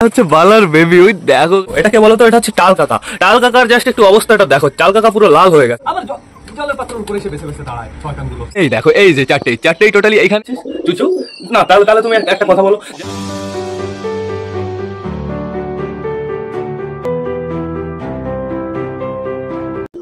হচ্ছে বালার বেবি। ওই দেখো এটাকে বলো তো, এটা হচ্ছে টাল কাকা। টাল কাকার জাস্ট একটু অবস্থাটা দেখো, টাল কাকা পুরো লাল হয়ে গেছে। আবার জলের পাত্রের উপরে এসে বেছে বেছে দাঁড়ায় শয়তানগুলো। এই দেখো এই যে চারটেই টোটালি এইখানে চুচু না। তাহলে তুমি একটা কথা বলো।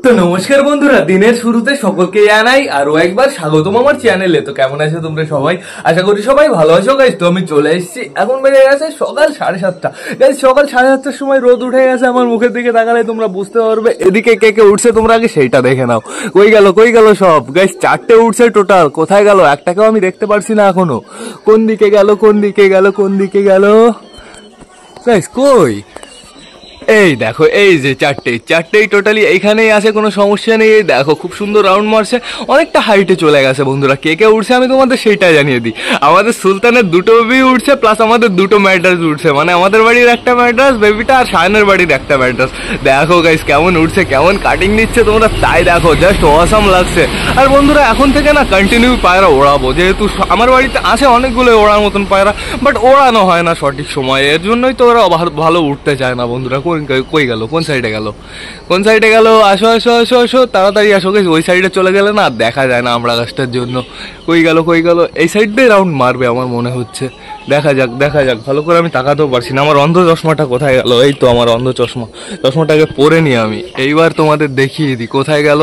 তো নমস্কার বন্ধুরা, দিনের শুরুতে সকলকে জানাই আরো একবার স্বাগতম আমার চ্যানেলে। তো কেমন আছো তোমরা সবাই? আশা করি সবাই ভালো আছো গাইস। তো আমি চলে এসেছি, এখন বেজে গেছে সকাল 7:30 গাইস। সকাল 7:30টার সময় রোদ উঠে গেছে। আমার মুখের দিকে তাকালে তোমরা বুঝতে পারবে এদিকে কে কে উঠছে। তোমরা আগে সেইটা দেখে নাও। কই গেল সব গাইস? 4টে উঠছে টোটাল। কোথায় গেল একটাকেও আমি দেখতে পারছি না এখনো। কোন দিকে গেল গাইস? কই? এই দেখো এই যে চারটেই টোটালি এইখানেই আছে, কোনো সমস্যা নেই। এই দেখো খুব সুন্দর রাউন্ড মারছে, অনেকটা হাইটে চলে গেছে বন্ধুরা। কে কে উঠছে আমি তোমাদের সেইটা জানিয়ে দিই। আমাদের সুলতানের দুটো বেবি উঠছে, প্লাস আমাদের দুটো ম্যাড্রাস উঠছে, মানে আমাদের বাড়ির একটা ম্যাড্রাস বেবিটা আর শায়নের বাড়ির একটা ম্যাড্রাস। দেখো গাইস কেমন উঠছে, কেমন কাটিং নিচ্ছে তোমরা তাই দেখো, জাস্ট অসাম লাগছে। আর বন্ধুরা এখন থেকে না কন্টিনিউ পায়রা ওড়াবো, যেহেতু আমার বাড়িতে আছে অনেকগুলো ওড়ার মতন পায়রা, বাট ওড়ানো হয় না সঠিক সময়ে। এর জন্যই তো ওরা ভালো উঠতে চায় না বন্ধুরা। কই গেল? কোন সাইডে গেল? আসো তাড়াতাড়ি আসো গাইস। ওই সাইডে চলে গেলে না দেখা যায় না আমরা গাছটার জন্য। কই গেল? এই সাইড দিয়ে রাউন্ড মারবে আমার মনে হচ্ছে। দেখা যাক ভালো করে আমি তাকাতেও পারছি না। আমার অন্ধ চশমাটা কোথায় গেল? এই তো আমার অন্ধ চশমাটাকে পরে নি আমি। এইবার তোমাদের দেখিয়ে দিই কোথায় গেল।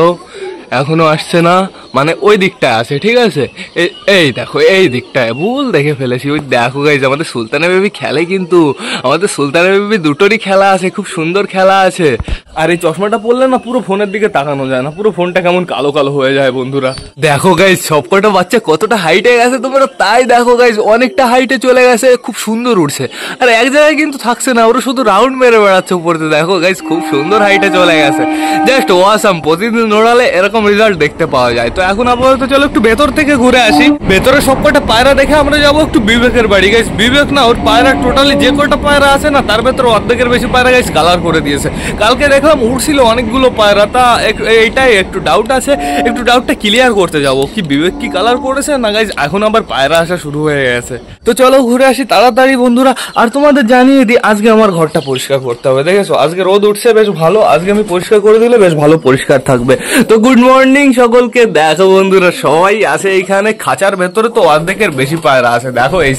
এখনো আসছে না, মানে ওই দিকটায় আছে, ঠিক আছে। এই দেখো এই দিকটায় ভুল দেখে ফেলেছি। ওই দেখো গাইজ আমাদের সুলতানের বেবি খেলে, কিন্তু আমাদের সুলতানের বেবি দুটোরই খেলা আছে, খুব সুন্দর খেলা আছে। আর এই চশমাটা পরলে না পুরো ফোনের দিকে তাকানো যায় না, পুরো ফোনটা কেমন কালো হয়ে যায় বন্ধুরা। দেখো গাইজ সবকটা বাচ্চা কতটা হাইটে গেছে তোমরা তাই দেখো গাইজ, অনেকটা হাইটে চলে গেছে, খুব সুন্দর উঠছে। আর এক জায়গায় কিন্তু থাকছে না, ওরা শুধু রাউন্ড মেরে বেড়াচ্ছে উপরতে। দেখো গাইজ খুব সুন্দর হাইটে চলে গেছে, জাস্ট ওয়াসাম। প্রতিদিন ওড়ালে এরকম রেজাল্ট দেখতে পাওয়া যায়। তো এখন আপাতত চলো একটু ভেতর থেকে ঘুরে আসি। ভেতরে সবকটা পায়রা দেখে আমরা যাবো একটু বিবেকের বাড়ি গাইস। বিবেক না, ওর পায়রা টোটালি যে কটা পায়রা আছে না তার ভেতরে অর্ধেকের বেশি পায়রা গাইস কালার করে দিয়েছে। কালকে দেখলাম উঠছিল অনেকগুলো পায়রা, তা এইটাই একটু ডাউট আছে, একটু ডাউটটা ক্লিয়ার করতে যাবো কি বিবেক কি কালার করেছে না গাইস। এখন আবার পায়রা আসা শুরু হয়ে গেছে। তো চলো ঘুরে আসি তাড়াতাড়ি বন্ধুরা। আর তোমাদের জানিয়ে দিই আজকে আমার ঘরটা পরিষ্কার করতে হবে। দেখেছো আজকে রোদ উঠছে বেশ ভালো, আজকে আমি পরিষ্কার করে দিলে বেশ ভালো পরিষ্কার থাকবে। তো গুড মর্নিং সকলকে। দেখো বন্ধুরা সবাই আছে এইখানে। খাঁচার ভেতরে তো অর্ধেকের বেশি পায়রা আছে। দেখো এই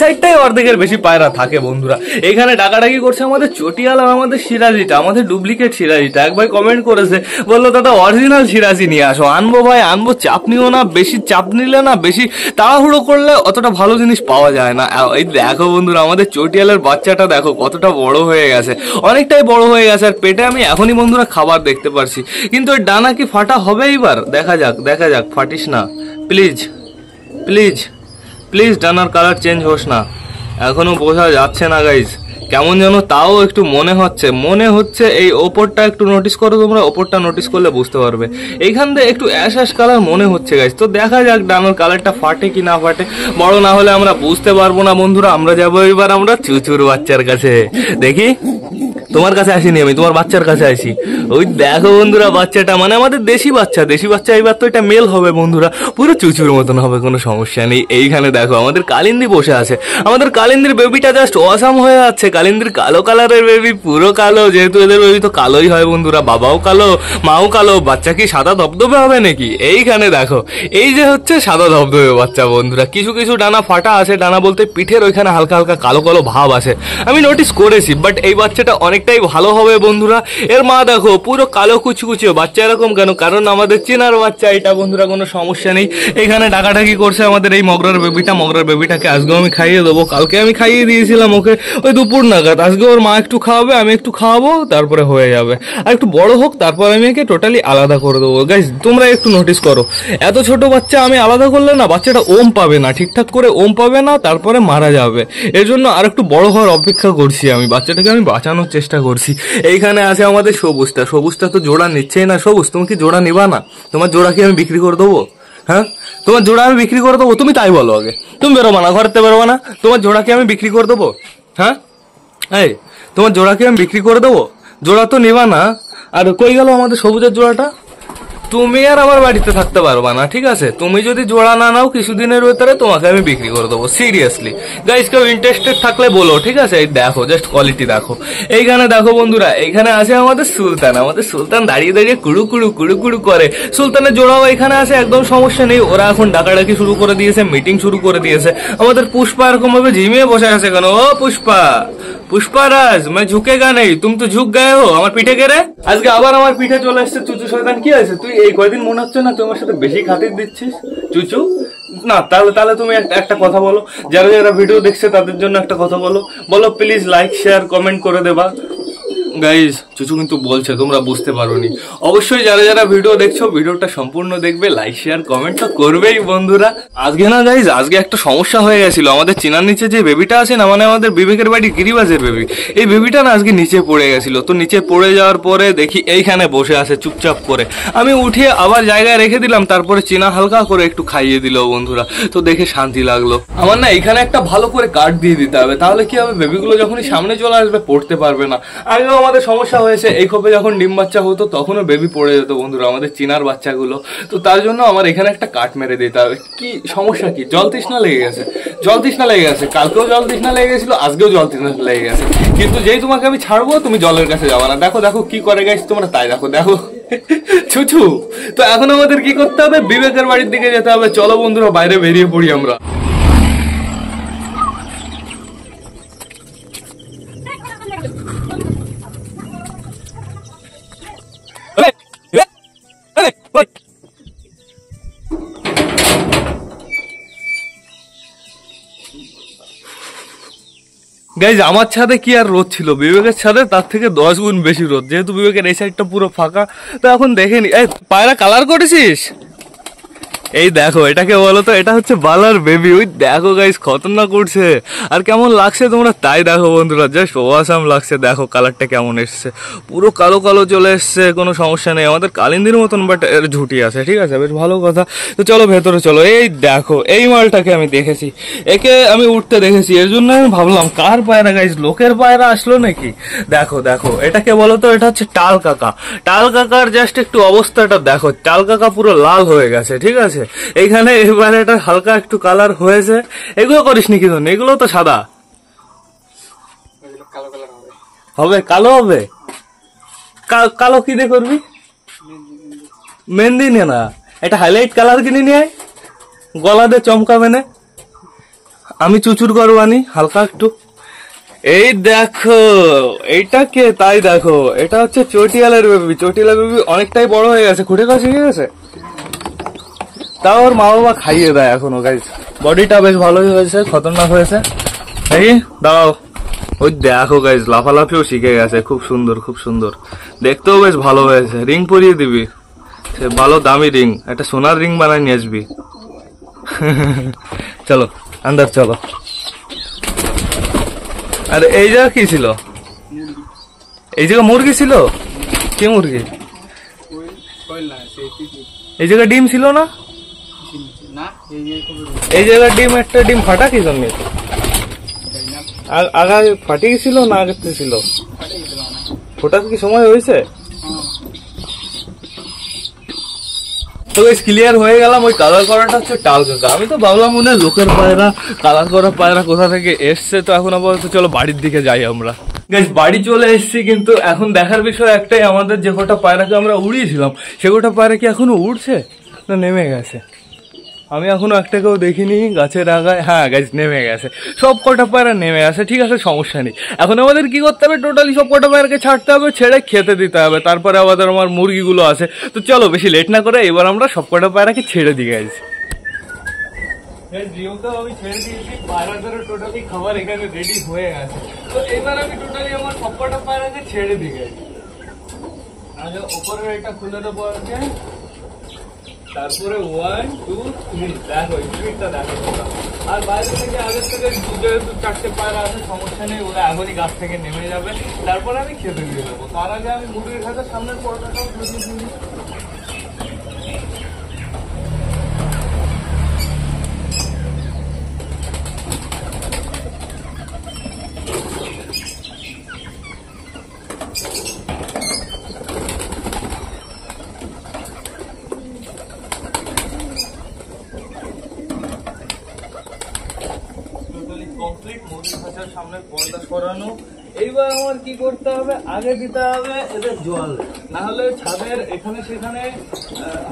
সাইডটায় অর্ধেকের বেশি পায়রা থাকে বন্ধুরা। এইখানে ডাকাডাকি করছে আমাদের চটিয়াল আর আমাদের সিরাজিটা, আমাদের ডুপ্লিকেট সিরাজিটা। এক ভাই কমেন্ট করেছে, বললো দাদা অরিজিনাল সিরাজি নিয়ে আসো। আনবো ভাই আনবো, চাপ নিও না, বেশি চাপ নিলে না, বেশি তাড়াহুড়ো করলে অতটা ভালো জিনিস পাওয়া যায় না। এই দেখো বন্ধুরা আমাদের চটিয়ালের বাচ্চাটা দেখো কতটা বড় হয়ে গেছে, অনেকটাই বড় হয়ে গেছে। আর পেটে আমি এখনই বন্ধুরা খাবার দেখতে পারছি, কিন্তু ওই ডানা কি ফাটা হবে এইবার? দেখা যাক। ফাটিস না প্লিজ ডানার কালার চেঞ্জ হোস না। এখনো বোঝা যাচ্ছে না গাইজ, কেমন যেন তাও একটু মনে হচ্ছে। এই ওপরটা একটু নোটিস করো তোমরা, ওপরটা নোটিস করলে বুঝতে পারবে। এইখান থেকে একটু অ্যাশ কালার মনে হচ্ছে গাইজ। তো দেখা যাক ডানার কালারটা ফাটে কি না ফাটে। বড় না হলে আমরা বুঝতে পারবো না বন্ধুরা। আমরা যাবো এবার আমরা চুচুর বাচ্চার কাছে। দেখি, তোমার কাছে আসিনি আমি, তোমার বাচ্চার কাছে আসি। ওই দেখো বন্ধুরা বাচ্চাটা, মানে আমাদের দেশি বাচ্চা এবার তো এটা মেল হবে বন্ধুরা, পুরো চুচুর মতন হবে, কোনো সমস্যা নেই। এইখানে দেখো আমাদের কালিন্দি বসে আছে। আমাদের কালিন্দির বেবিটা জাস্ট অসাম হয়ে যাচ্ছে। কালিন্দির কালো কালারের বেবি, পুরো কালো, যেহেতু এদের বেবি তো কালোই হয় বন্ধুরা। বাবাও কালো মাও কালো, বাচ্চা কি সাদা ধবধবে হবে নাকি? এইখানে দেখো এই যে হচ্ছে সাদা ধবধবে বাচ্চা বন্ধুরা। কিছু ডানা ফাটা আছে, ডানা বলতে পিঠের ওইখানে হালকা কালো ভাব আছে, আমি নোটিস করেছি। বাট এই বাচ্চাটা অনেকটাই ভালো হবে বন্ধুরা। এর মা দেখো পুরো কালো কুচকুচে, বাচ্চা এরকম কেন? কারণ আমাদের চেনার বাচ্চা এটা বন্ধুরা, কোনো সমস্যা নেই। এখানে ডাকাডাকি করছে আমাদের এই মগরার বেবিটাকে আজকেও আমি খাইয়ে দেবো। কালকে আমি খাইয়ে দিয়েছিলাম ওকে ওই দুপুর নাগাদ। আজকে ওর মা একটু খাওয়াবে, আমি একটু খাওয়াবো, তারপরে হয়ে যাবে। আর একটু বড় হোক তারপর আমি একে টোটালি আলাদা করে দেবো। গাইস তোমরা একটু নোটিস করো, এত ছোট বাচ্চা আমি আলাদা করলে না বাচ্চাটা ওম পাবে না, ঠিকঠাক করে ওম পাবে না, তারপরে মারা যাবে। এর জন্য আর একটু বড় হওয়ার অপেক্ষা করছি আমি, বাচ্চাটাকে আমি বাঁচানোর চেষ্টা করছি। এইখানে আছে আমাদের সবুজটা তো জোড়া নিচ্ছেই না। সবুজ তুমি কি জোড়া নিবা না? তোমার জোড়া কি আমি বিক্রি করে দেবো? হ্যাঁ তোমার জোড়া আমি বিক্রি করে দেবো? তুমি তাই বলো আগে। তুমি বেরোবা না, ঘরেতে বেরোবা না। তোমার জোড়াকে আমি বিক্রি করে দেবো? হ্যাঁ এই তোমার জোড়াকে আমি বিক্রি করে দেবো? জোড়া তো নিবা না। আর কই গেল আমাদের সবুজের জোড়াটা? তুমি আর আমার বাড়িতে থাকতে পারবা না, ঠিক আছে? তুমি যদি জোড়া না নাও কিছুদিনের ভেতরে তোমাকে আমি বিক্রি করে দেবো, সিরিয়াসলি। গাইস কেউ ইন্টারেস্টেড থাকলে বলো, ঠিক আছে? এই দেখো, জাস্ট কোয়ালিটি দেখো। এইখানে দেখো বন্ধুরা, এইখানে আছে আমাদের সুলতান। আমাদের সুলতান দাঁড়িয়ে দাঁড়িয়ে কুড়ু কুড়ু কুড়ু কুড়ু করে। সুলতানের জোড়াও এখানে আছে, একদম সমস্যা নেই। ওরা এখন ডাকাডাকি শুরু করে দিয়েছে, মিটিং শুরু করে দিয়েছে। আমাদের পুষ্পা এরকম ভাবে ঝিমিয়ে বসে আছে কেন? ও পুষ্পা, পুষ্পারাজ, मैं झुकेगा नहीं, तुम तो झुक गए हो। আমার পিঠে কেড়ে আজকে আবার আমার পিঠে চলে এসছে চুচু শয়তান। কি আছে? তুই এই কয়দিন মনে হচ্ছে না তুই আমার সাথে বেশি খাতির দিচ্ছিস চুচু? না তাহলে তাহলে তুমি একটা কথা বলো, যারা যারা ভিডিও দেখছে তাদের জন্য একটা কথা বলো। বলো প্লিজ লাইক শেয়ার কমেন্ট করে দেবা। গাইজ চুচু কিন্তু বলছে, তোমরা বুঝতে পারোনি। অবশ্যই যারা যারা ভিডিও দেখছো ভিডিওটা সম্পূর্ণ দেখবে, লাইক শেয়ার কমেন্ট তো করবেই বন্ধুরা। আজকে না গাইজ, আজকে একটা সমস্যা হয়ে গেছিল। আমাদের চিনার নিচে যে বেবিটা আছে না, মানে আমাদের বিবেকের বাড়ি গিরিবাজের বেবি, এই বেবিটা না আজকে নিচে পড়ে গেছিল। তো নিচে পড়ে যাওয়ার পরে দেখি এইখানে বসে আছে চুপচাপ করে। আমি উঠিয়ে আবার জায়গায় রেখে দিলাম, তারপরে চিনা হালকা করে একটু খাইয়ে দিল বন্ধুরা। তো দেখে শান্তি লাগলো। আমার না এখানে একটা ভালো করে কার্ড দিয়ে দিতে হবে, তাহলে কি হবে, বেবিগুলো যখনই সামনে চলে আসবে পড়তে পারবে না। আগেও আমাদের সমস্যা হয়েছে, এই খোপে যখন ডিম বাচ্চা হতো তখনও বেবি পড়ে যেত বন্ধুরা, আমাদের চিনার বাচ্চাগুলো। তো তার জন্য আমার এখানে একটা কাট মেরে দিতে হবে। কি সমস্যা কি? জল তৃষ্ণা লেগে গেছে, জল তৃষ্ণা লেগে গেছে। কালকেও জল তৃষ্ণা লেগে গেছিল, আজকেও জল তৃষ্ণা লেগে গেছে। কিন্তু যেই তোমাকে আমি ছাড়বো তুমি জলের কাছে যাবা না। দেখো দেখো কি করে গাইস তোমরা, তাই দেখো দেখো ছুছু। তো এখন আমাদের কি করতে হবে? বিবেকের বাড়ির দিকে যেতে হবে। চলো বন্ধুরা বাইরে বেরিয়ে পড়ি আমরা। গাইজ আমার ছাদে কি আর রোদ ছিল, বিবেকের ছাদে তার থেকে 10 গুণ বেশি রোদ। যেহেতু বিবেকের এই সাইডটা পুরো ফাঁকা, তো এখন দেখেনি। এই পায়রা কালার করেছিস? এই দেখো, এটাকে বলো তো, এটা হচ্ছে বালার বেবি। ওই দেখো গাইস খতরনাক উঠছে। আর কেমন লাগছে তোমরা তাই দেখো বন্ধুরা, জাস্ট ওয়াসাম লাগছে। দেখো কালারটা কেমন এসছে, পুরো কালো কালো চলে এসছে। কোনো সমস্যা নেই, আমাদের কালিন্দির মতন, বাট এর ঝুটি আছে, ঠিক আছে, বেশ ভালো কথা। তো চলো ভেতরে চলো। এই দেখো এই মালটাকে আমি দেখেছি, একে আমি উঠতে দেখেছি, এর জন্য আমি ভাবলাম কার পায়রা গাইস, লোকের পায়রা আসলো নাকি। দেখো দেখো এটাকে বলো তো, এটা হচ্ছে টাল কাকা। টাল কাকার জাস্ট একটু অবস্থাটা দেখো, টাল কাকা পুরো লাল হয়ে গেছে, ঠিক আছে। এইখানে এবারে এটা হালকা একটু কালার হয়েছে। এগুলো করিস নি কি জন্য? এগুলো তো সাদা হবে, কালো হবে। কালো কি দিয়ে করবি? মেহেন্দি নে না, এটা হাইলাইট কালার কিনে নিয়ে আয়, গলা দিয়ে চমকাবে না। আমি চুচুর করবানি হালকা একটু। এই দেখো এইটা কে, তাই দেখো এটা হচ্ছে চটিয়ালের বেবি। চটিয়ালের বেবি অনেকটাই বড় হয়ে গেছে, খুঁটে কাছে গিয়ে গেছে, তাও ওর মা বাবা খাইয়ে দেয় এখনো গাইস। বডিটা বেশ ভালোই হয়েছে, খতরনাক হয়েছে। এই দাও, ওই দেখো গাইস লাফালাফিও শিখে গেছে, খুব সুন্দর খুব সুন্দর, দেখতেও বেশ ভালো হয়েছে। রিং পরিয়ে দিবি, সে ভালো দামি রিং, একটা সোনার রিং বানাই নিয়ে আসবি। চলো আন্দার চলো। আরে এই জায়গা কি ছিল? এই জায়গা মুরগি ছিল? কি মুরগি? এই জায়গা ডিম ছিল না? এই জায়গার ডিম, একটা ডিম ফাটা কি জন্য? আগা ফাটি গেছিল না আগে ছিল? ফোটার কি সময় হয়েছে? তো ক্লিয়ার হয়ে গেলাম। ওই কালার করাটা হচ্ছে টাল কাকা। আমি তো ভাবলাম মনে হয় লোকের পায়রা, কালার করা পায়রা কোথা থেকে এসছে। তো এখন আপাতত চলো বাড়ির দিকে যাই আমরা। গাইস বাড়ি চলে এসেছি, কিন্তু এখন দেখার বিষয় একটাই, আমাদের যে কটা পায়রাকে আমরা উড়িয়েছিলাম সে কটা পায়রা কি এখনো উড়ছে না নেমে গেছে? আমি এখনো একটাকেও দেখিনি গাছের আগায়। হ্যাঁ গাইস নেমে গেছে, সব কটা পায়রা নেমে গেছে, ঠিক আছে সমস্যা নেই। এখন আমাদের কি করতে হবে, টোটালি সব কটা পায়রাকে ছাড়তে হবে, ছেড়ে খেতে দিতে হবে। তারপরে আমাদের আমার মুরগিগুলো আছে। তো চলো বেশি লেট না করে এবার আমরা সব কটা পায়রাকে ছেড়ে দিই গাইস। আমি ছেড়ে দিয়েছি, পায়রাদের টোটালি খাবার এখানে রেডি হয়ে গেছে। তো এবার আমি টোটালি আমার সব কটা পায়রাকে ছেড়ে দিই গাইস। আগে উপরের এটা খুলে দেবো আগে, তারপরে 1 2 3 দেখো স্পিডটা দেখো। আর বাইরে থেকে আগের থেকে যেহেতু 4টে পায়রা আছে সমস্যা নেই, ওরা এখনই গাছ থেকে নেমে যাবে। তারপরে আমি খেতে দিয়ে দেবো। তার আগে আমি মুরগির খাতার সামনের পর্দাটাও খুলে দিই। এইবার আমার কি করতে হবে, আগে দিতে হবে এদের জল, না হলে ছাদের এখানে সেখানে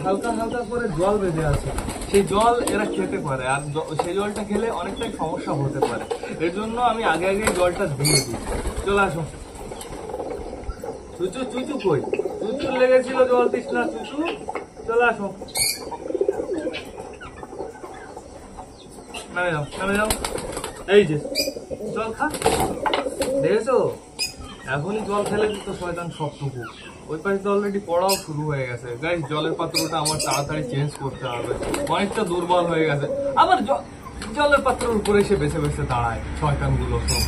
হালকা হালকা করে জল বেঁধে আছে, সেই জল এরা খেতে পারে, আর সেই জলটা খেলে অনেকটাই সমস্যা হতে পারে। এর জন্য আমি আগে আগে জলটা দিয়ে দিই। চলে আসো চুচু, চুচু কই? চুচুর লেগেছিল জল তৃষ্ণা, চুচু চলে আসো, নামে যাও নামে যাও। এই যে জল খা, দেখেছো এখনই জল খেলে তো শয়তান সবটুকু। ওই পাশে তো অলরেডি পড়াও শুরু হয়ে গেছে। গাইস জলের পাত্রটা আমার তাড়াতাড়ি চেঞ্জ করতে হবে, অনেকটা দুর্বল হয়ে গেছে। আবার জলের পাত্রের উপরে এসে বেছে বেছে দাঁড়ায় শয়তান গুলো সব।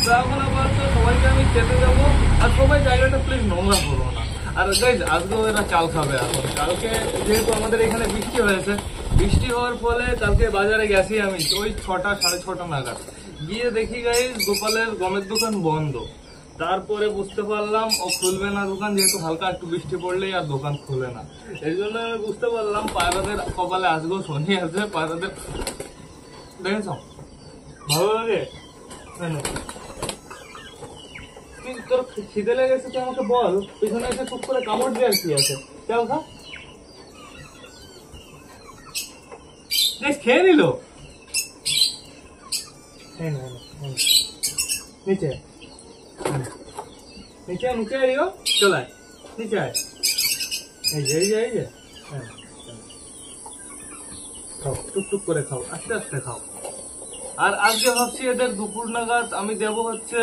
তো এখন আবার তো সবাইকে আমি খেতে যাবো, আর সবাই জায়গাটা প্লিজ নোংরা করবো না। আর গাইস আজকেও এরা চাল খাবে। এখন কালকে যেহেতু আমাদের এখানে বৃষ্টি হয়েছে, বৃষ্টি হওয়ার ফলে কালকে বাজারে গেছি আমি ওই 6টা 6:30 নাগাদ, গিয়ে দেখি গাইস গোপালের গমের দোকান বন্ধ। তারপরে বুঝতে পারলাম ও খুলবে না দোকান, যেহেতু হালকা একটু বৃষ্টি পড়লেই আর দোকান খুলে না। এই জন্য আমি বুঝতে পারলাম পায়রাদের কপালে আজকেও শনি আছে। পায়রাদের দেখেছ ভালো লাগে, তোর খিদে লেগেছে তুই আমাকে বল, পিছনে এসে চুপ করে কামড় দেওয়ার কি আছে? চল খা, খেয়ে নিল। নিচে নিচে নিচে আইও, চলে নিচে আয়, এই যে এই যে এই যে, খাও টুকটুক করে খাও, আস্তে আস্তে খাও। আর আজকে ভাবছি এদের দুপুর নাগাদ আমি দেবো হচ্ছে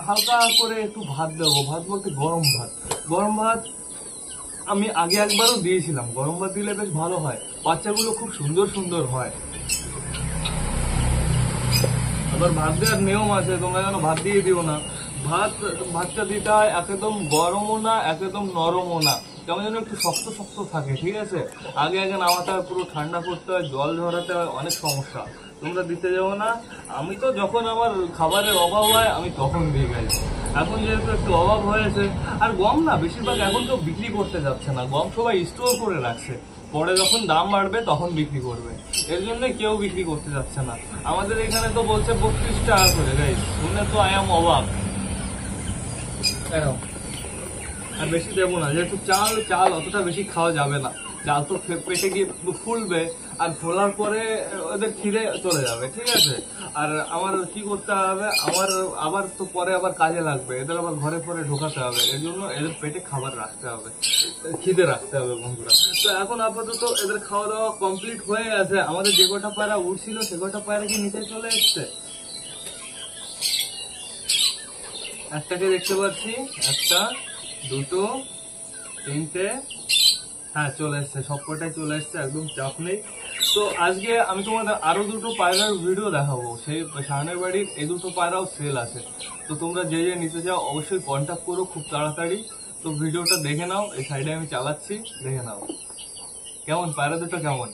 হালকা করে একটু ভাত দেবো। ভাত বলতে গরম ভাত। গরম ভাত আমি আগে একবারও দিয়েছিলাম, গরম ভাত দিলে বেশ ভালো হয়, বাচ্চাগুলো খুব সুন্দর সুন্দর হয়। আবার ভাত দেওয়ার নিয়ম আছে, তোমরা যেন ভাত দিয়ে দিও না। ভাতটা দিতে হয় একদম গরমও না একদম নরমও না, কেমন যেন একটু শক্ত শক্ত থাকে, ঠিক আছে? আগে আগে নামাতে হয়, পুরো ঠান্ডা করতে হয়, জল ঝরাতে হয়, অনেক সমস্যা। তোমরা দিতে যাবো না। আমি তো যখন আমার খাবারের অভাব হয় আমি তখন দিয়ে গেছি। এখন যেহেতু একটু অভাব হয়েছে, আর গম না বেশিরভাগ এখন কেউ বিক্রি করতে যাচ্ছে না, গম সবাই স্টোর করে রাখছে, পরে যখন দাম বাড়বে তখন বিক্রি করবে। এর জন্য কেউ বিক্রি করতে যাচ্ছে না। আমাদের এখানে তো বলছে 32 টাকা করে, গাইস শুনে তো আই এম অবাক। আর বেশি দেবো না, যেহেতু চাল অতটা বেশি খাওয়া যাবে না। চাল তো পেটে গিয়ে ফুলবে, আর ফোলার পরে ওদের খিদে চলে যাবে, ঠিক আছে? আর আমার কি করতে হবে, আমার আবার তো পরে আবার কাজে লাগবে, এদের আবার ঘরে পরে ঢোকাতে হবে। এর জন্য এদের পেটে খাবার রাখতে হবে, খিদে রাখতে হবে বন্ধুরা। তো এখন আপাতত এদের খাওয়া দাওয়া কমপ্লিট হয়ে গেছে। আমাদের যে কটা পায়রা উঠছিল সে কটা পায়রা কি নিচে চলে এসছে? একটাকে দেখতে পাচ্ছি, একটা, দুটো, তিনটে, হ্যাঁ চলে এসছে, সবকটাই চলে এসছে, একদম চাপ নেই। তো আজকে আমি তোমাদের আরো দুটো পায়রার ভিডিও দেখাবো, সেই শাহানের বাড়ির এই দুটো পায়রাও সেল আছে। তো তোমরা যে যে নিতে চাও অবশ্যই কন্ট্যাক্ট করো খুব তাড়াতাড়ি। তো ভিডিওটা দেখে নাও, এই সাইডে আমি চালাচ্ছি, দেখে নাও কেমন পায়রা দুটো কেমন।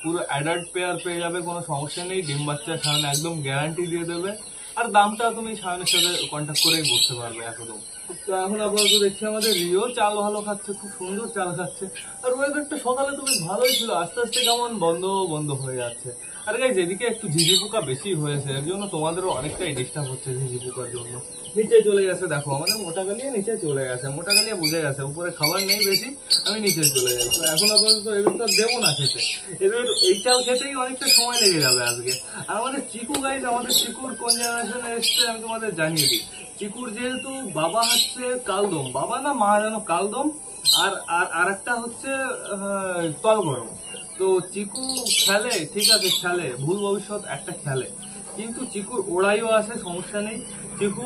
পুরো অ্যাডাল্ট পেয়ার পেয়ে যাবে, কোনো সমস্যা নেই। ডিম বাচ্চা শাহান একদম গ্যারান্টি দিয়ে দেবে, আর দামটা তুমি শাহানের সাথে কন্ট্যাক্ট করেই বলতে পারবে একদম। তো এখন আপাতত দেখছি আমাদের রিও চাল ভালো খাচ্ছে, খুব সুন্দর চাল খাচ্ছে। আর ওয়েদারটা সকালে তো বেশ ভালোই ছিল, আস্তে আস্তে কেমন বন্ধ বন্ধ হয়ে যাচ্ছে। আর গাইস এদিকে একটু ঝিঝি পোকা বেশি হয়েছে, এর জন্য তোমাদেরও অনেকটাই ডিস্টার্ব হচ্ছে ঝিঝি পোকার জন্য। নিচে চলে গেছে, দেখো আমাদের মোটা গালিয়া নিচে চলে গেছে, মোটা গালিয়া বুঝে গেছে উপরে খাবার নেই বেশি, আমি নিচে চলে যাই। তো এখন আপাতত এদের তো দেবো না খেতে, এদের এই চাল খেতেই অনেকটা সময় লেগে যাবে আজকে। আর আমাদের চিকু গাইস, আমাদের চিকুর কোন জেনারেশনে এসছে আমি তোমাদের জানিয়ে দিই। চিকুর যেহেতু বাবা হচ্ছে কালদম, বাবা না মা যেন কালদম, আর আর একটা হচ্ছে তলগরম। তো চিকু খেলে, ঠিক আছে খেলে, ভুল ভবিষ্যৎ একটা খেলে, কিন্তু চিকুর ওড়াইও আছে, সমস্যা নেই। চিকু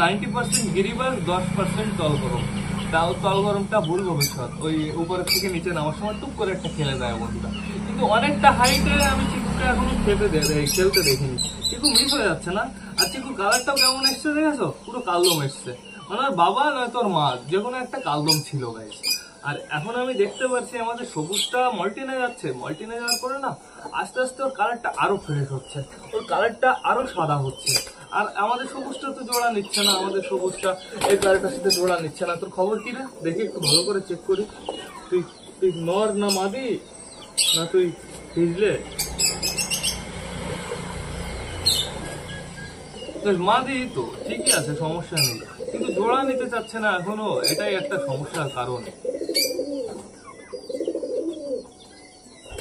90% গিরিবাস, 10% তলগরম। তাও তলগরমটা ভুল ভবিষ্যৎ, ওই উপরের থেকে নিচে নামার সময় টুক করে একটা খেলে দেয় বন্ধুরা। কিন্তু অনেকটা হাইটে আমি চিকুকে এখনো খেলতে দেখিনি। চিকু মিস হয়ে যাচ্ছে না। আর চিকুর কালারটাও কেমন এসছে দেখেছো, পুরো কালদম এসছে, মানে বাবা নয় তোর মা যে কোনো একটা কালদম ছিল গাইস। আর এখন আমি দেখতে পাচ্ছি আমাদের সবুজটা মল্টিনে যাচ্ছে, মল্টিনে যাওয়ার পরে না আস্তে আস্তে ওর কালারটা আরো ফ্রেশ হচ্ছে, ওর কালারটা আরো সাদা হচ্ছে। আর আমাদের সবুজটা তো জোড়া নিচ্ছে না, আমাদের সবুজটা এই কালারটার সাথে জোড়া নিচ্ছে না। তোর খবর কি রে, দেখি একটু ভালো করে চেক করি। তুই তুই নর না মাদি, না তুই ভিজলে? মাদি তো ঠিকই আছে, সমস্যা নেই, কিন্তু জোড়া নিতে চাচ্ছে না এখনো, এটাই একটা সমস্যার কারণ।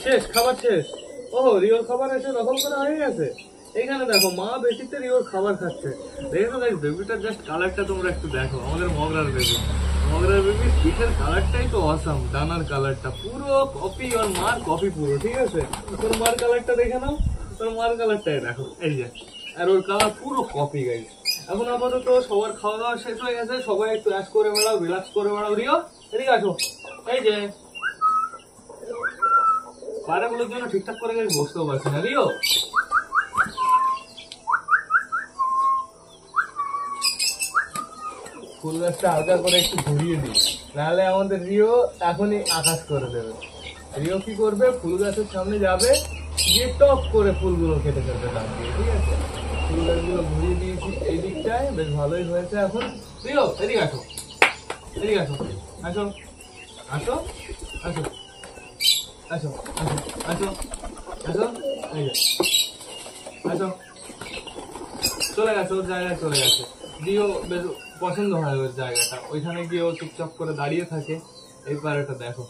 শেষ খাবার শেষ। ও রিওর খাবার এসে দখল করা হয়ে গেছে। এখানে দেখো মা বেশিতে রিওর খাবার খাচ্ছে। দেখো গাইস বেবিটার জাস্ট কালারটা তোমরা একটু দেখো, আমাদের মগরার বেবি। মগরার বেবির পিঠের কালারটাই তো অসাম, ডানার কালারটা পুরো কপি, আর মার কপি পুরো, ঠিক আছে। তোর মার কালারটা দেখে নাও, তোর মার কালারটাই দেখো, এই যে, আর ওর কালার পুরো কপি গাইস। এখন আপাতত সবার খাওয়া দাওয়া শেষ হয়ে গেছে, সবাই একটু অ্যাশ করে বেড়াও, রিল্যাক্স করে বেড়াও। রিও এদিকে আসো, এই যে পায়রাগুলোর জন্য ঠিকঠাক করে গাইস বসতেও পারছি না। রিও ফুল গাছটা হালকা করে একটু ঘুরিয়ে দিই, নাহলে আমাদের রিও এখনই আকাশ করে দেবে। রিও কি করবে, ফুল গাছের সামনে যাবে, গিয়ে টপ করে ফুলগুলো কেটে ফেলবে দাঁত দিয়ে, ঠিক আছে। ফুল গাছগুলো ঘুরিয়ে দিয়েছি এই দিকটায়, বেশ ভালোই হয়েছে। এখন রিও এদিকে আসো, এদিকে আসো, আসো আসো আসো আসো আসো আসো, এই যে আসো, চলে গেছে ওর জায়গায়, চলে গেছে। রিও বেশ পছন্দ হয় ওর জায়গাটা, ওইখানে গিয়ে ও চুপচাপ করে দাঁড়িয়ে থাকে। এই পায়রাটা দেখো,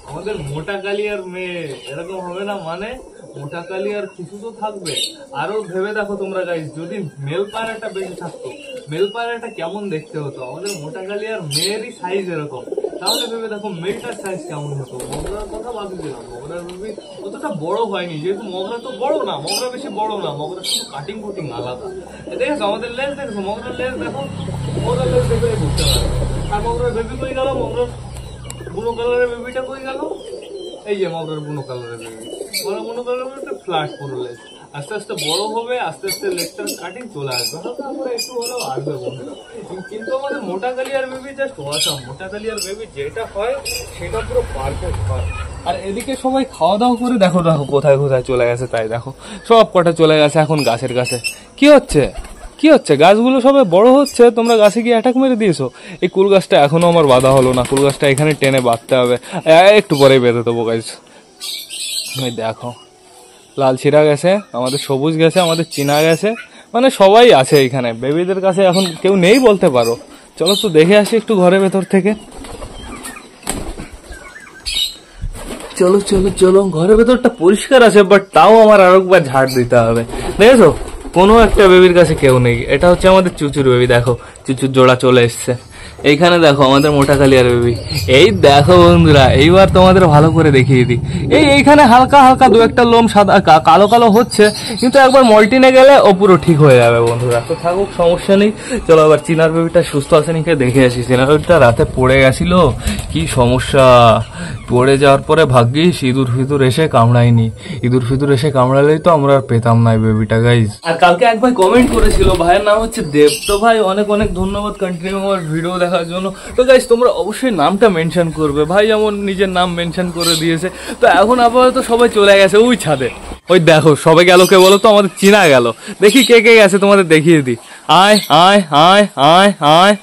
আমাদের মোটা কালিয়ার মেয়ে এরকম হবে না, মানে মোটা কালিয়ার কিছু তো থাকবে। আরো ভেবে দেখো তোমরা গাইস, যদি মেল পায়রাটা বেশি থাকতো, মেল পায়রাটা কেমন দেখতে হতো। আমাদের মোটা কালিয়ার মেয়েরই সাইজ এরকম, তাহলে ভেবে দেখো মেয়েটার সাইজ কেমন হতো। মগরার কথা বাকি দিলাম, মগরার বেবি অতটা বড় হয়নি, যেহেতু মগরা তো বড় না, মগরা বেশি বড় না, মগরা শুধু কাটিং কুটিং আলাদা। দেখেছো আমাদের লেজ, দেখেছো মগরার লেজ দেখো, মগরার লেজ দেখে বুঝতে পারবে। আর মগরার বেবি কই গেল, মগরার বুনো কালারের বেবিটা কই গেল, এই যে মগরার বুনো কালারের বেবি। বুনো কালারের বেবিটা ফ্ল্যাট পুরো লেজ, আস্তে আস্তে বড় হবে, আস্তে আস্তে লেজটার কাটিং চলে আসবে, হালকা করে একটু হলেও আসবে বন্ধুরা। কিন্তু আমাদের মোটা কালিয়ার বেবি জাস্ট অসাম, মোটা কালিয়ার বেবি যেটা হয় সেটা পুরো পারফেক্ট হয়। আর এদিকে সবাই খাওয়া দাওয়া করে দেখো দেখো কোথায় কোথায় চলে গেছে, তাই দেখো সব কটা চলে গেছে এখন গাছের কাছে। কি হচ্ছে কি হচ্ছে, গাছগুলো সবাই বড় হচ্ছে, তোমরা গাছে গিয়ে অ্যাটাক মেরে দিয়েছো। এই কুল গাছটা এখনো আমার বাঁধা হলো না, কুল গাছটা এখানে টেনে বাঁধতে হবে, একটু পরে বেঁধে দেবো গাছ। দেখো লাল ছিঁড়া গেছে, আমাদের সবুজ গেছে, আমাদের চীনা গেছে, মানে সবাই আছে এখানে। বেবিদের কাছে এখন কেউ নেই বলতে পারো। চলো তো দেখে আসি একটু ঘরের ভেতর থেকে। চলো চলো চলো, ঘরের ভেতরটা পরিষ্কার আছে, বাট তাও আমার আরেকবার ঝাড় দিতে হবে। দেখেছো কোনো একটা বেবির কাছে কেউ নেই। এটা হচ্ছে আমাদের চুচুর বেবি, দেখো চুচুর জোড়া চলে এসছে। এইখানে দেখো আমাদের মোটা কালিয়ার বেবি। এই দেখো বন্ধুরা, এইবার তোমাদের ভালো করে দেখিয়ে দিই। এইখানে হালকা হালকা দু একটা লোম সাদা কালো কালো হচ্ছে, কিন্তু একবার মল্টিনে গেলে ও পুরো ঠিক হয়ে যাবে বন্ধুরা। তো থাকুক, সমস্যা নেই। চলো আবার চিনার বেবিটা সুস্থ আছে নাকি দেখে আসি। চিনার বেবিটা রাতে পড়ে গেছিল, কি সমস্যা, পড়ে যাওয়ার পরে ভাগ্যিস ইঁদুর ফিঁদুর এসে কামড়ায়নি। ইঁদুর ফিঁদুর এসে কামড়ালেই তো আমরা আর পেতাম না বেবিটা গাইজ। আর কালকে এক ভাই কমেন্ট করেছিল, ভাইয়ের নাম হচ্ছে দেব। তো ভাই অনেক অনেক ধন্যবাদ কন্টিনিউ আমার ভিডিও দেখার জন্য। তো গাইজ তোমরা অবশ্যই নামটা মেনশন করবে, ভাই যেমন নিজের নাম মেনশন করে দিয়েছে। তো এখন আপাতত সবাই চলে গেছে ওই ছাদে। ওই দেখো সবাই গেল, কে বলো তো, আমাদের চিনা গেল। দেখি কে কে গেছে তোমাদের দেখিয়ে দিই। আয় আয় আয় আয় আয়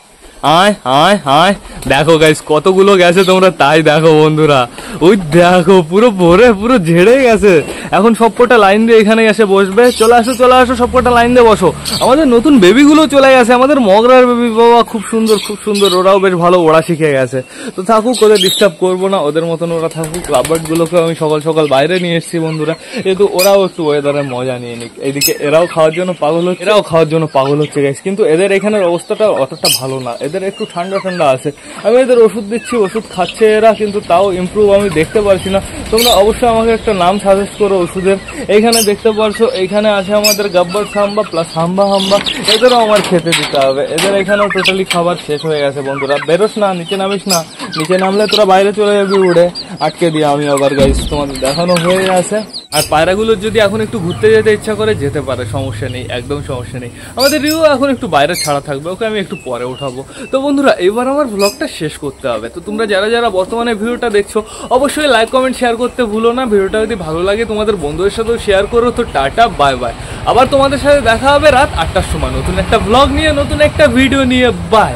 আয় আয় আয়, দেখো গাইস কতগুলো গেছে তোমরা তাই দেখো বন্ধুরা। ওই দেখো পুরো ভরে পুরো ঝেড়ে গেছে। এখন সবকটা লাইন দিয়ে এখানে এসে বসবে। চলে আসো চলে আসো, সবকটা লাইন দিয়ে বসো। আমাদের নতুন বেবিগুলো চলে গেছে, আমাদের মগরার বেবি বাবা খুব সুন্দর খুব সুন্দর, ওরাও বেশ ভালো ওরা শিখে গেছে। তো থাকুক, ওদের ডিস্টার্ব করবো না, ওদের মতন ওরা থাকুক। লাভবার্ড গুলোকে আমি সকাল সকাল বাইরে নিয়ে এসেছি বন্ধুরা, যেহেতু ওরাও একটু ওয়েদারের মজা নিয়ে নিক। এইদিকে এরাও খাওয়ার জন্য পাগল হচ্ছে গাইস। কিন্তু এদের এখানের অবস্থাটা অতটা ভালো না, এদের একটু ঠান্ডা ঠান্ডা আছে। আমি এদের ওষুধ দিচ্ছি, ওষুধ খাচ্ছে এরা, কিন্তু তাও ইমপ্রুভ আমি দেখতে পারছি না। তোমরা অবশ্যই আমাকে একটা নাম সাজেস্ট করো ওষুধের। এইখানে দেখতে পারছো, এইখানে আছে আমাদের গাব্বার সাম্বা প্লাস হাম্বা হাম্বা, এদেরও আমার খেতে দিতে হবে। এদের এখানেও টোটালি খাবার শেষ হয়ে গেছে বন্ধুরা। বেরোস না, নিচে নামিস না, নিচে নামলে তোরা বাইরে চলে যাবি উড়ে। আটকে দিয়ে আমি আবার গাইস, তোমাদের দেখানো হয়ে আছে। আর পায়রাগুলোর যদি এখন একটু ঘুরতে যেতে ইচ্ছা করে যেতে পারে, সমস্যা নেই, একদম সমস্যা নেই। আমাদের রিও এখন একটু বাইরে ছাড়া থাকবে, ওকে আমি একটু পরে উঠাবো। তো বন্ধুরা এবার আমার ব্লগটা শেষ করতে হবে। তো তোমরা যারা যারা বর্তমানে ভিডিওটা দেখছো অবশ্যই লাইক কমেন্ট শেয়ার করতে ভুলো না। ভিডিওটা যদি ভালো লাগে তোমাদের বন্ধুদের সাথেও শেয়ার করো। তো টাটা বাই বাই, আবার তোমাদের সাথে দেখা হবে রাত 8টার সময় নতুন একটা ব্লগ নিয়ে, নতুন একটা ভিডিও নিয়ে। বাই।